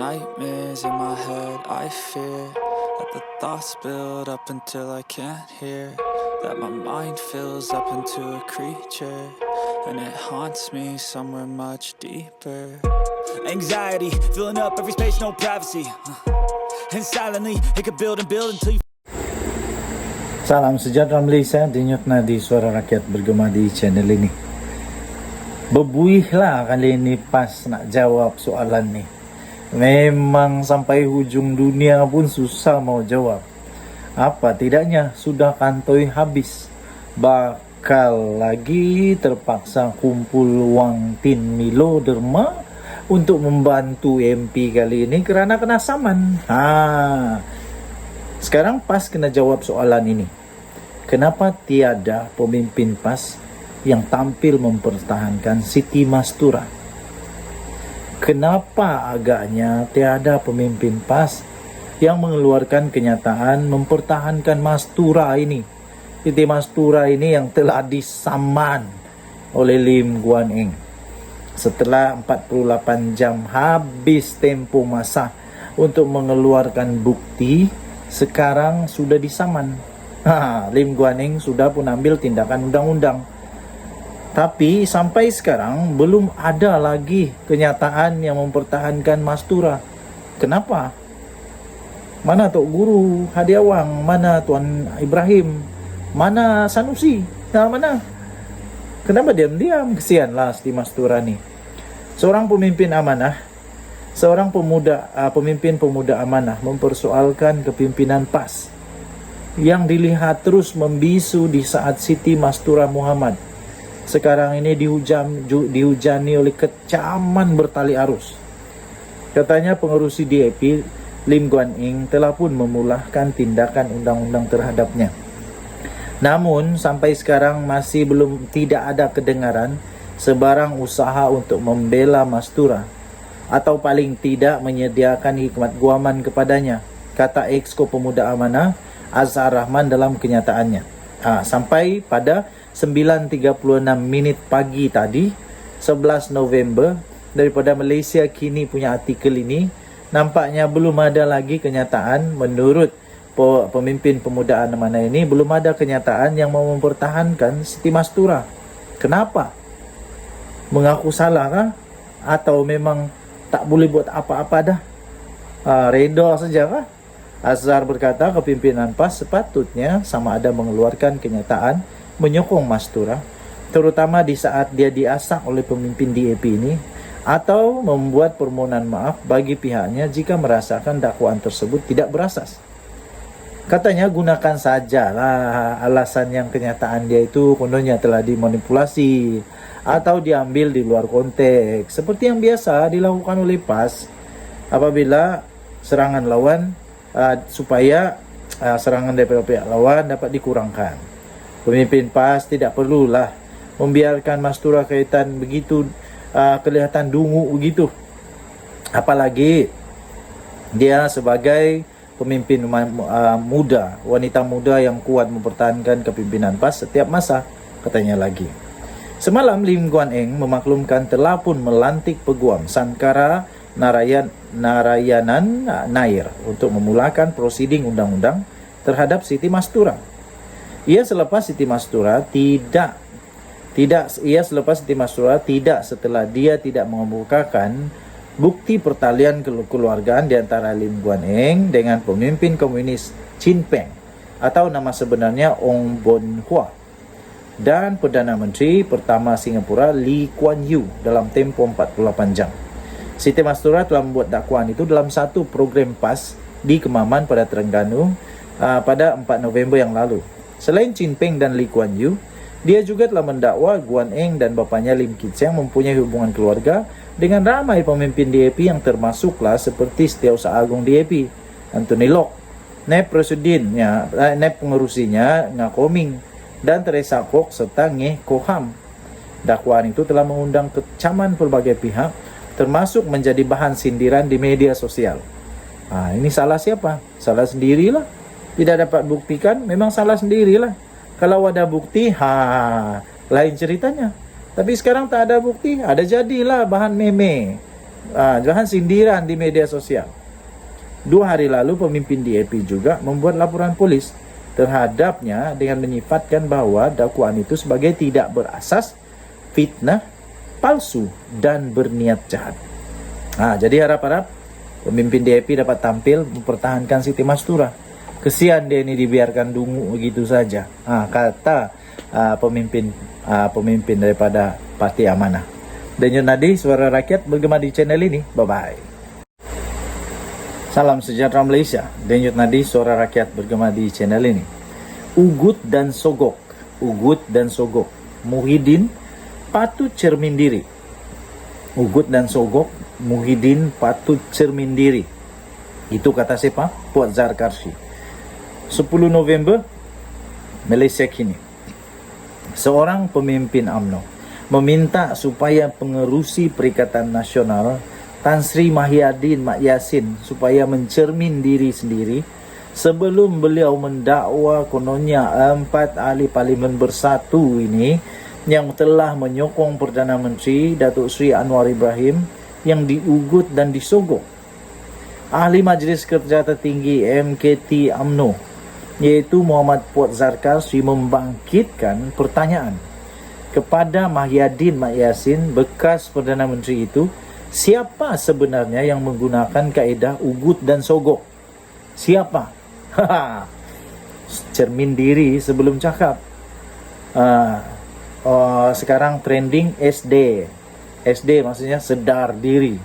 nightmares in my head, I fear that the thoughts build up until I can't hear, that my mind fills up into a creature, and it haunts me somewhere much deeper. Anxiety, filling up every space, no privacy, and silently, it could build and build until you... Salam sejahtera Malaysia, denyut nadi suara rakyat bergema di channel ini. Bebuihlah kali ini pas nak jawab soalan ni. Memang sampai hujung dunia pun susah mau jawab. Apa tidaknya sudah kantoi habis. Bakal lagi terpaksa kumpul wang tin Milo Derma untuk membantu MP kali ini kerana kena saman. Sekarang PAS kena jawab soalan ini. Kenapa tiada pemimpin PAS yang tampil mempertahankan Siti Mastura? Kenapa agaknya tiada pemimpin PAS yang mengeluarkan kenyataan mempertahankan Mastura ini? Siti Mastura ini yang telah disaman oleh Lim Guan Eng. Setelah 48 jam habis tempoh masa untuk mengeluarkan bukti, sekarang sudah disaman. Lim Guan Eng sudah pun ambil tindakan undang-undang. Tapi sampai sekarang belum ada lagi kenyataan yang mempertahankan Mastura. Kenapa? Mana Tok Guru Hadi Awang? Mana Tuan Ibrahim? Mana Sanusi? Mana? Kenapa diam-diam? Kesianlah Siti Mastura ni. Seorang pemimpin amanah, seorang pemimpin pemuda amanah mempersoalkan kepimpinan PAS yang dilihat terus membisu di saat Siti Mastura Muhammad sekarang ini dihujani oleh kecaman bertali arus. Katanya pengerusi DAP Lim Guan Eng telah pun memulahkan tindakan undang-undang terhadapnya. Namun sampai sekarang masih tidak ada kedengaran sebarang usaha untuk membela Mastura atau paling tidak menyediakan hikmat guaman kepadanya, kata Exco Pemuda Amanah Azhar Rahman dalam kenyataannya. Sampai pada 9.36 minit pagi tadi 11 November daripada Malaysia Kini punya artikel ini, nampaknya belum ada lagi kenyataan. Menurut pemimpin pemuda amanah ini, belum ada kenyataan yang mau mempertahankan Siti Mastura. Kenapa? Mengaku salah kah? Atau memang tak boleh buat apa-apa dah? Reda saja kah? Azhar berkata kepimpinan PAS sepatutnya sama ada mengeluarkan kenyataan menyokong Mastura, terutama di saat dia diasak oleh pemimpin DAP ini, atau membuat permohonan maaf bagi pihaknya jika merasakan dakwaan tersebut tidak berasas. Katanya gunakan sajalah alasan yang kenyataan dia itu kononnya telah dimanipulasi atau diambil di luar konteks, seperti yang biasa dilakukan oleh PAS apabila serangan lawan supaya serangan daripada pihak lawan dapat dikurangkan. Pemimpin PAS tidak perlulah membiarkan Mastura kaitan begitu kelihatan dungu begitu. Apalagi dia sebagai pemimpin muda, wanita muda yang kuat mempertahankan kepimpinan PAS setiap masa, katanya lagi. Semalam Lim Guan Eng memaklumkan telah pun melantik peguam Sankara Narayanan Nair untuk memulakan prosiding undang-undang terhadap Siti Mastura. Ia selepas Siti Mastura tidak setelah dia tidak mengemukakan bukti pertalian keluargaan di antara Lim Guan Eng dengan pemimpin komunis Chin Peng atau nama sebenarnya Ong Bon Hua dan Perdana Menteri pertama Singapura Lee Kuan Yew dalam tempoh 48 jam. Siti Mastura telah membuat dakwaan itu dalam satu program PAS di Kemaman pada Terengganu pada 4 November yang lalu. Selain Chin Peng dan Lee Kuan Yew, dia juga telah mendakwa Guan Eng dan bapanya Lim Kit Siang mempunyai hubungan keluarga dengan ramai pemimpin DAP yang termasuklah seperti Setiausaha Agung DAP, Anthony Lok, Nep Presidennya, Nep pengerusinya Nga Koming, dan Teresa Kok serta Ngeh Koham. Dakwaan itu telah mengundang kecaman pelbagai pihak, termasuk menjadi bahan sindiran di media sosial. Ini salah siapa? Salah sendirilah. Tidak dapat buktikan, memang salah sendirilah. Kalau ada bukti, lain ceritanya. Tapi sekarang tak ada bukti, ada jadilah bahan meme. Jangan sindiran di media sosial. 2 hari lalu pemimpin DAP juga membuat laporan polis terhadapnya dengan menyifatkan bahwa dakwaan itu sebagai tidak berasas, fitnah, palsu, dan berniat jahat. Jadi harap-harap pemimpin DAP dapat tampil mempertahankan Siti Mastura. Kesian dia ini dibiarkan dungu begitu saja. Kata pemimpin daripada Parti Amanah. Denyut Nadi, Suara Rakyat bergema di channel ini. Bye-bye. Salam sejahtera Malaysia. Denyut Nadi, Suara Rakyat bergema di channel ini. Ugut dan Sogok. Muhyiddin patut cermin diri. Ugut dan Sogok, Muhyiddin patut cermin diri. Itu kata siapa? Puan Zarkarshi. 10 November, Malaysia kini. Seorang pemimpin UMNO meminta supaya pengerusi Perikatan Nasional Tan Sri Mahyadin Mak Yassin supaya mencermin diri sendiri sebelum beliau mendakwa kononnya 4 ahli parlimen bersatu ini yang telah menyokong Perdana Menteri Datuk Seri Anwar Ibrahim yang diugut dan disogok. Ahli Majlis Kerja Tertinggi MKT UMNO iaitu Muhammad Puan Zarkarshi membangkitkan pertanyaan kepada Mahyadin Mak Yassin, bekas Perdana Menteri itu, siapa sebenarnya yang menggunakan kaedah ugut dan sogok? Siapa? Cermin diri sebelum cakap. Sekarang trending SD. SD maksudnya sedar diri.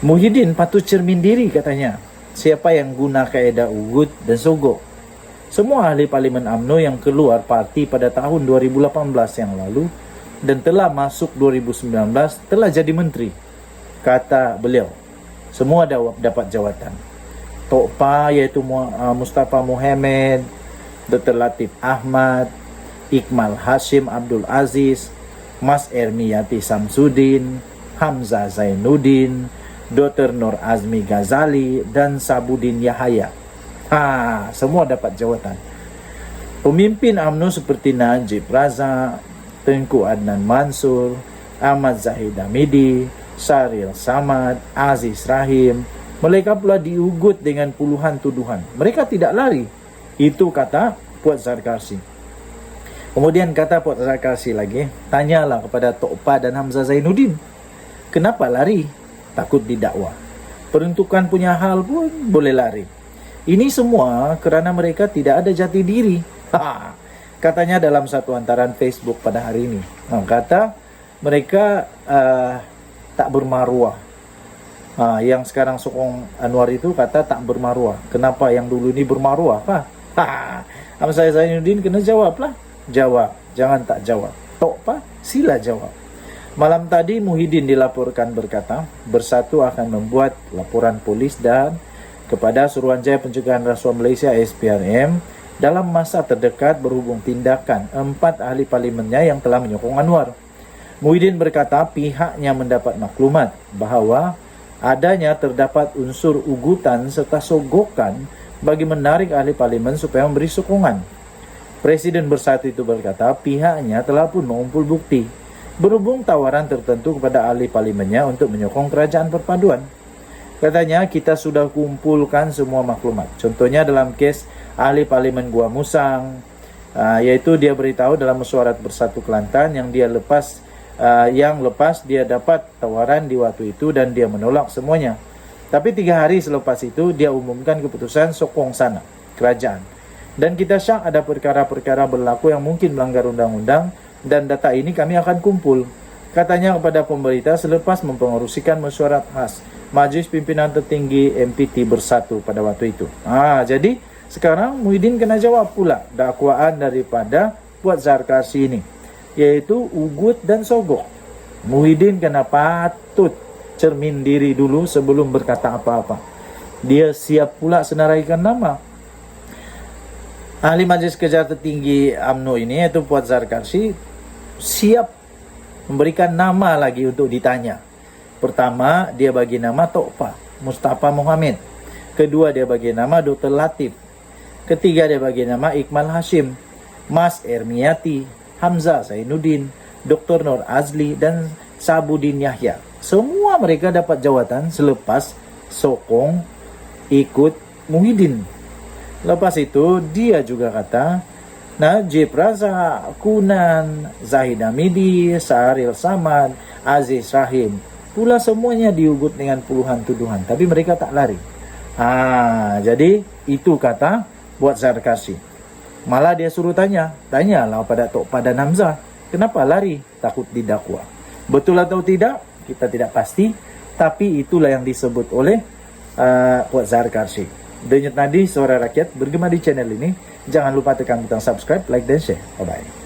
Muhyiddin patut cermin diri katanya. Siapa yang guna kaedah ugut dan sogok? Semua ahli parlimen UMNO yang keluar parti pada tahun 2018 yang lalu dan telah masuk 2019 telah jadi menteri. Kata beliau, semua dapat jawatan. Tok Pa iaitu Mustafa Mohamed, Dr. Latif Ahmad, Iqmal Hashim Abdul Aziz, Mas Ermiyati Samsudin, Hamzah Zainuddin, Dr. Nur Azmi Ghazali dan Sabudin Yahaya. Semua dapat jawatan. Pemimpin UMNO seperti Najib Razak, Tengku Adnan Mansur, Ahmad Zahid Hamidi, Syaril Samad, Aziz Rahim, mereka pula diugut dengan puluhan tuduhan. Mereka tidak lari. Itu kata Puan Zarkarshi. Kemudian kata Puan Zarkarshi lagi, tanyalah kepada Tok Pa dan Hamzah Zainuddin, kenapa lari? Takut didakwa. Peruntukan punya hal pun boleh lari. Ini semua kerana mereka tidak ada jati diri. Katanya dalam satu hantaran Facebook pada hari ini. Kata mereka tak bermaruah. Yang sekarang sokong Anwar itu kata tak bermaruah. Kenapa yang dulu ini bermaruah? Hamzah Zainuddin kena jawablah. Jawab. Jangan tak jawab. Tok Pa, sila jawab. Malam tadi Muhyiddin dilaporkan berkata, Bersatu akan membuat laporan polis dan kepada Suruhanjaya Pencegahan Rasuah Malaysia SPRM dalam masa terdekat berhubung tindakan 4 ahli parlimennya yang telah menyokong Anwar. Muhyiddin berkata pihaknya mendapat maklumat bahawa adanya terdapat unsur ugutan serta sogokan bagi menarik ahli parlimen supaya memberi sokongan. Presiden Bersatu itu berkata pihaknya telah pun mengumpul bukti berhubung tawaran tertentu kepada ahli parlimennya untuk menyokong kerajaan perpaduan. Katanya kita sudah kumpulkan semua maklumat. Contohnya dalam kes ahli parlimen Gua Musang, iaitu dia beritahu dalam mesyuarat Bersatu Kelantan yang lepas dia dapat tawaran di waktu itu dan dia menolak semuanya. Tapi 3 hari selepas itu dia umumkan keputusan sokong sana kerajaan. Dan kita syak ada perkara-perkara berlaku yang mungkin melanggar undang-undang dan data ini kami akan kumpul. Katanya kepada pemberita selepas mempengerusikan mesyuarat khas Majlis Pimpinan Tertinggi MPT Bersatu pada waktu itu. Jadi sekarang Muhyiddin kena jawab pula dakwaan daripada Puan Zarkarshi ini, yaitu ugut dan sogok. Muhyiddin kena patut cermin diri dulu sebelum berkata apa-apa. Dia siap pula senaraikan nama. Ahli Majlis Kerja Tertinggi UMNO ini iaitu Puan Zarkarshi siap memberikan nama lagi untuk ditanya. Pertama, dia bagi nama Tok Pa, Mustafa Mohamed. Kedua, dia bagi nama Dr. Latif. Ketiga, dia bagi nama Iqmal Hashim, Mas Ermiyati, Hamzah Zainuddin, Dr. Nur Azli dan Sabudin Yahya. Semua mereka dapat jawatan selepas sokong ikut Muhyiddin. Lepas itu dia juga kata Najib Razak, Kunan, Zahid Hamidi, Sahril Samad, Aziz Rahim, pula semuanya diugut dengan puluhan tuduhan, tapi mereka tak lari. Jadi itu kata buat Zarkashi. Malah dia suruh tanyalah pada Tok Padan Hamzah, kenapa lari? Takut didakwa. Betul atau tidak? Kita tidak pasti, tapi itulah yang disebut oleh Puan Zarkashi. Denyut nadi suara rakyat bergema di channel ini. Jangan lupa tekan butang subscribe, like, dan share. Bye-bye.